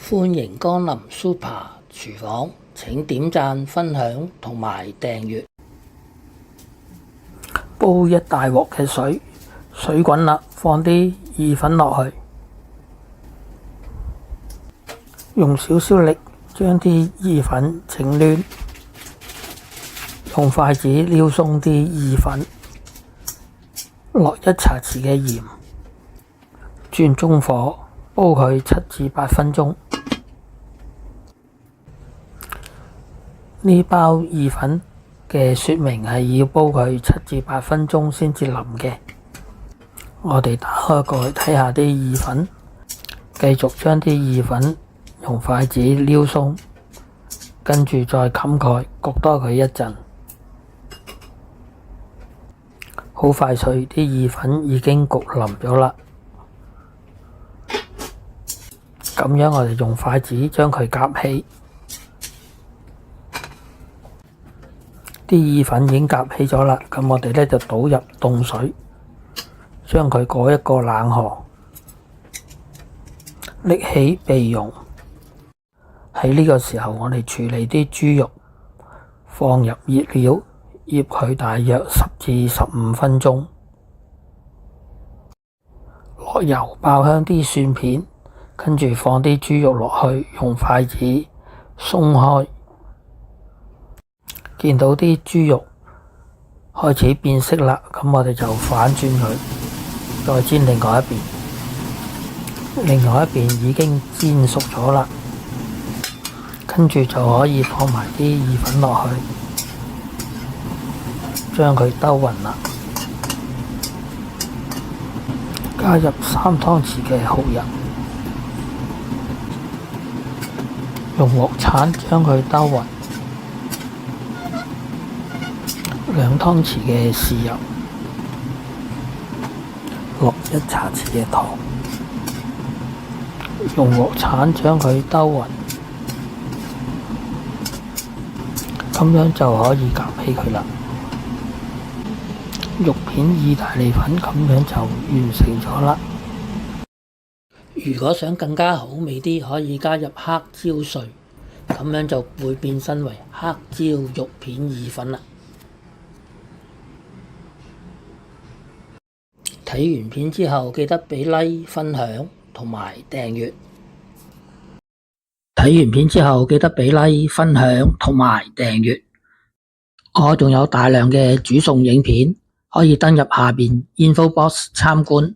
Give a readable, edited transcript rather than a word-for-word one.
歡迎光臨 Super 廚房，請點讚、分享同埋訂閱。煲一大鑊嘅水，水滾啦，放啲意粉落去，用少少力將啲意粉整攣，用筷子撩鬆啲意粉，落1茶匙嘅鹽，轉中火煲佢7至8分鐘。呢包意粉嘅說明係要煲佢7至8分鐘先至腍嘅。我哋打開蓋睇下啲意粉，繼續將啲意粉用筷子撩鬆，跟住再冚蓋焗多佢一陣。好快脆，啲意粉已經焗腍咗啦。咁樣我哋用筷子將佢夾起。啲意粉已經夾起咗啦，咁我哋就倒入凍水，將佢過一個冷河，拎起備用。喺呢個時候，我哋處理啲豬肉，放入熱料，醃佢大約10至15分鐘。落油爆香啲蒜片，跟住放啲豬肉落去，用筷子鬆開。見到啲豬肉開始變色啦，咁我哋就反轉佢，再煎另外一邊。另外一邊已經煎熟咗啦，跟住就可以放埋啲意粉落去，將佢兜勻啦。加入3湯匙嘅蠔油，用鑊鏟將佢兜勻。2湯匙嘅豉油，落1茶匙嘅糖，用鑊鏟將佢兜勻，咁樣就可以夾起佢啦。肉片意大利粉咁樣就完成咗啦。如果想更加好味啲，可以加入黑椒碎，咁樣就會變身為黑椒肉片意粉啦。睇完片之後，記得俾 like、分享同埋訂閱。睇完片之後，記得俾 like、分享同埋訂閱。我仲有大量嘅煮餸影片，可以登入下邊 info box 參觀。